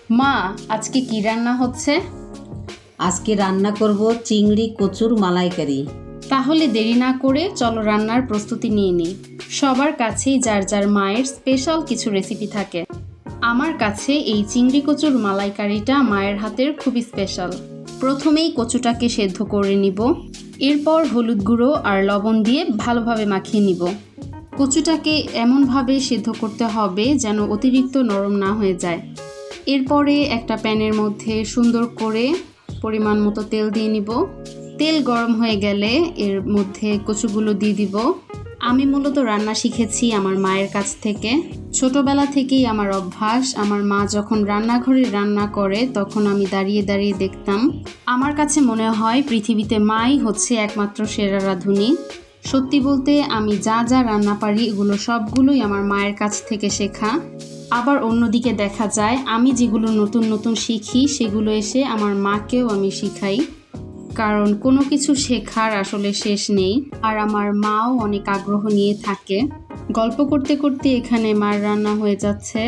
মা, আজকে কি রান্না হচ্ছে? আজকে রান্না করব চিংড়ি কচুর মালাইকারি। তাহলে দেরি না করে চলো রান্নার প্রস্তুতি নিয়ে নিই। সবার কাছেই যার যার মায়ের স্পেশাল কিছু রেসিপি থাকে। আমার কাছে এই চিংড়ি কচুর মালাইকারিটা মায়ের হাতের খুবই স্পেশাল। প্রথমেই কচুটাকে সেদ্ধ করে নিব, এরপর হলুদ গুঁড়ো আর লবণ দিয়ে ভালোভাবে মাখিয়ে নিব। কচুটাকে এমনভাবে সেদ্ধ করতে হবে যেন অতিরিক্ত নরম না হয়ে যায়। এরপরে একটা প্যানের মধ্যে সুন্দর করে পরিমাণ মতো তেল দিয়ে নিব। তেল গরম হয়ে গেলে এর মধ্যে কচুগুলো দিয়ে দিব। আমি মূলত রান্না শিখেছি আমার মায়ের কাছ থেকে। ছোটবেলা থেকেই আমার অভ্যাস, আমার মা যখন রান্নাঘরে রান্না করে তখন আমি দাঁড়িয়ে দাঁড়িয়ে দেখতাম। আমার কাছে মনে হয় পৃথিবীতে মাই হচ্ছে একমাত্র সেরা রাঁধুনি। সত্যি বলতে আমি যা যা রান্না পারি এগুলো সবগুলোই আমার মায়ের কাছ থেকে শেখা। আবার অন্যদিকে দেখা যায় আমি যেগুলো নতুন নতুন শিখি সেগুলো এসে আমার মাকেও আমি শিখাই, কারণ কোনো কিছু শেখার আসলে শেষ নেই। আর আমার মাও অনেক আগ্রহ নিয়ে থাকে। গল্প করতে করতে এখানে মার রান্না হয়ে যাচ্ছে।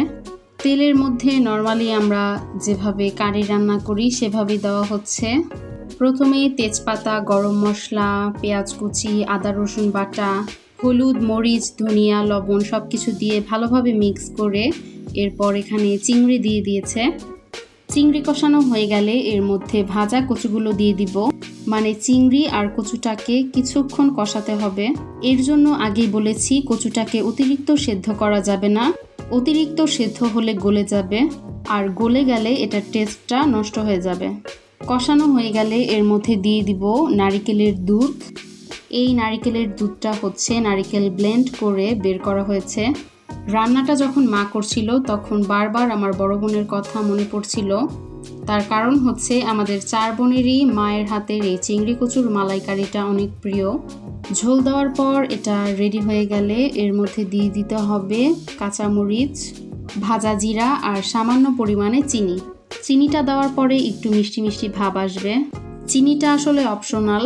তেলের মধ্যে নর্মালি আমরা যেভাবে কারি রান্না করি সেভাবেই দেওয়া হচ্ছে। প্রথমে তেজপাতা, গরম মশলা, পেঁয়াজ কুচি, আদা রসুন বাটা, হলুদ, মরিচ, ধনিয়া, লবণ সব কিছু দিয়ে ভালোভাবে মিক্স করে এরপর এখানে চিংড়ি দিয়ে দিয়েছে। চিংড়ি কষানো হয়ে গেলে এর মধ্যে ভাজা কচুগুলো দিয়ে দিব। মানে চিংড়ি আর কচুটাকে কিছুক্ষণ কষাতে হবে। এর জন্য আগেই বলেছি কচুটাকে অতিরিক্ত সেদ্ধ করা যাবে না। অতিরিক্ত সেদ্ধ হলে গলে যাবে, আর গলে গেলে এটার টেস্টটা নষ্ট হয়ে যাবে। কষানো হয়ে গেলে এর মধ্যে দিয়ে দিব নারিকেলের দুধ। এই নারিকেলের দুধটা হচ্ছে নারিকেল ব্লেন্ড করে বের করা হয়েছে। রান্নাটা যখন মা করছিল তখন বারবার আমার বড় বোনের কথা মনে পড়ছিল। তার কারণ হচ্ছে আমাদের 4 বোনেরই মায়ের হাতের এই চিংড়ি কচুর মালাইকারিটা অনেক প্রিয়। ঝোল দেওয়ার পর এটা রেডি হয়ে গেলে এর মধ্যে দিয়ে দিতে হবে কাঁচামরিচ, ভাজা জিরা আর সামান্য পরিমাণে চিনি। চিনিটা দেওয়ার পরে একটু মিষ্টি মিষ্টি ভাব আসবে। চিনিটা আসলে অপশনাল।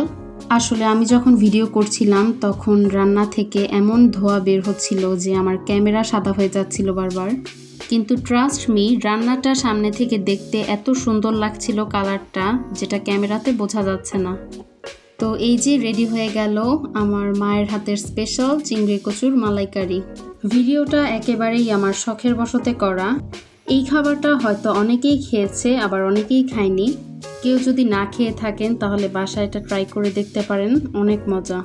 আসলে আমি যখন ভিডিও করছিলাম তখন রান্না থেকে এমন ধোঁয়া বের হচ্ছিল যে আমার ক্যামেরা সাদা হয়ে যাচ্ছিল বারবার। কিন্তু ট্রাস্ট মি, রান্নাটা সামনে থেকে দেখতে এত সুন্দর লাগছিল কালারটা, যেটা ক্যামেরাতে বোঝা যাচ্ছে না। তো এই যে রেডি হয়ে গেল আমার মায়ের হাতের স্পেশাল চিংড়ি কচুর মালাইকারি। ভিডিওটা একেবারেই আমার শখের বশতে করা। এই খাবারটা হয়তো অনেকেই খেয়েছে, আবার অনেকেই খায়নি। কেউ যদি না খেয়ে থাকেন তাহলে বাসায় এটা ট্রাই করে দেখতে পারেন, অনেক মজা।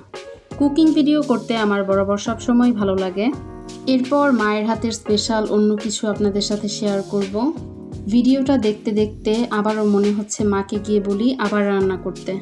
কুকিং ভিডিও করতে আমার বরাবর সবসময় ভালো লাগে। এরপর মায়ের হাতের স্পেশাল অন্য কিছু আপনাদের সাথে শেয়ার করব। ভিডিওটা দেখতে দেখতে আবারও মনে হচ্ছে মাকে গিয়ে বলি আবার রান্না করতে।